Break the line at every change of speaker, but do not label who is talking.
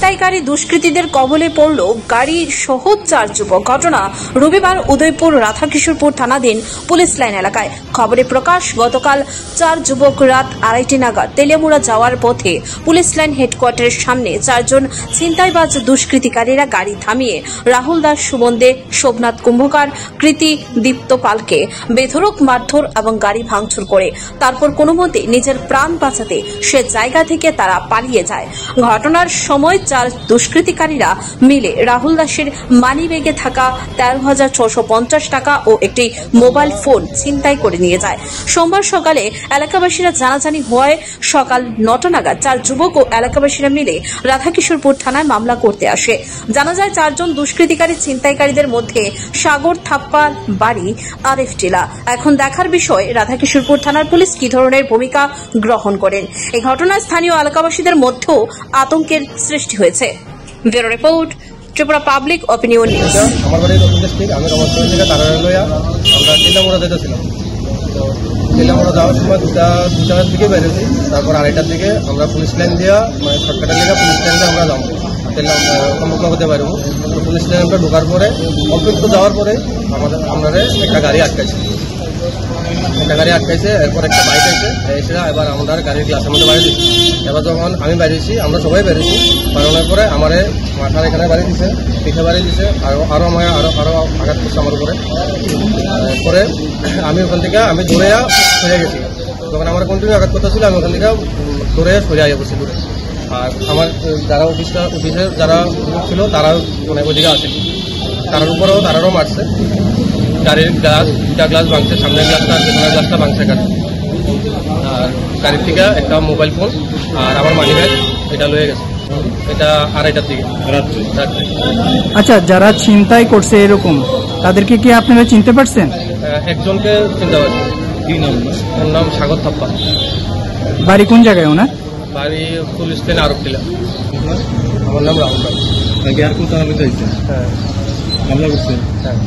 ছিনতাইকারী দুষ্কৃতীদের কবলে পড়ল গাড়ি সহ 4 যুবক। ঘটনা রবিবার উদয়পুর রাধাকিশোরপুর থানাধীন পুলিশ লাইন এলাকায়। খবরে প্রকাশ, গতকাল 4 যুবক রাত 2:30 নাগাদ তেলিয়ামুড়া যাওয়ার পথে পুলিশ লাইন হেডকোয়ার্টারের সামনে 4 জন ছিনতাইবাজ দুষ্কৃতীকারীরা গাড়ি থামিয়ে রাহুল দাস, সুমন দে, শোভনাথ কুম্ভকার, কৃতি দীপ্ত পালকে বেধড়ক মারধর এবং গাড়ি ভাঙচুর করে তারপর কোনো মতে নিজের প্রাণ বাঁচাতে সে জায়গা থেকে তারা পালিয়ে যায়। ঘটনার সময় 4 দুষ্কৃতীকারীরা মিলে রাহুল দাসের মানিব্যাগে থাকা 13,650 টাকা ও একটি মোবাইল ফোন ছিনতাই করে নিয়ে যায়। সোমবার সকালে এলাকাবাসীরা জানাজানি হওয়ায় সকাল 9টা নাগাদ 4 যুবক ও এলাকাবাসীরা মিলে রাধাকিশোরপুর থানায় মামলা করতে আসে। জানা যায় 4 জন দুষ্কৃতীকারী ছিনতাইকারীদের মধ্যে সাগর থাপ্পার বাড়ি আরিফ টিলা। এখন দেখার বিষয় রাধাকিশোরপুর থানার পুলিশ কি ধরনের ভূমিকা গ্রহণ করেন। এই ঘটনায় স্থানীয় এলাকাবাসীদের মধ্যেও আতঙ্কের সৃষ্টি হয়েছে। Bureau report, Tripura public opinion news.
আমার বাড়ি দক্ষিণ ডিস্ট্রিক্ট। আমি রমতপুর থেকে তারা লইয়া আমরা তেলিয়ামুড়া যেতেছিলাম। তো তেলিয়ামুড়া যাওয়ার সময় দুটার দিকে বেরিয়েছি। তারপর 2:30টার দিকে আমরা পুলিশ লাইন দিয়া মানে শর্টকাটের দিকে পুলিশ লাইন দিয়ে আমরা যাবো সম্মুখীন হতে পারবো। তো পুলিশ লাইন আমরা ঢোকার পরে অল্প একটু যাওয়ার পরে আমরা একটা গাড়ি আটকাইছে। এরপর একটা বাইক এসে এবার আমাদের গাড়ির গ্লাসের মধ্যে বাড়ি দিচ্ছি। এবার যখন আমি বেরিয়েছি, আমরা সবাই বেরিয়েছি, বাড়ানোর পরে আমার মাথার এখানে বাড়ি দিচ্ছে, পিঠে বাড়ি দিচ্ছে, আরো আমার আরো আঘাত করছে আমার উপরে। পরে আমি ওখান থেকে দৌড়ে সরে গেছি। যখন আমার কন্টিনিউ আঘাত করতেছিল, আমি ওখান থেকে দৌড়ে সরে আগে বসে দূরে। আর আমার যারা অফিসের যারা ছিল তারাও মানে ওইদিকে আছে, তার উপরেও তারাও মারছে। গাড়ির গ্লাস, 2টা গ্লাস ভাঙছে, সামনের গ্লাসটা আর পেছনের গ্লাসটা ভাঙছে গাড়ি। আর গাড়ির থেকে একটা মোবাইল ফোন আর আমার মানি ব্যাগ এটা লয়ে গেছে। এটা 2:30টার দিকে রাত্রে।
আচ্ছা, যারা ছিনতাই করছে এরকম তাদেরকে কি আপনারা চিনতে পারছেন?
একজনকে চিনতে পারছি। কি নাম? ওর নাম সাগর থাপ্পা।
বাড়ি কোন জায়গায় ওনার?
বাড়ি পুলিশ লাইন আরব টিলা। আমার নাম রাহুল দাস।
আর কোথাও চাইছে?
হ্যাঁ,
মামলা করছে।
হ্যাঁ।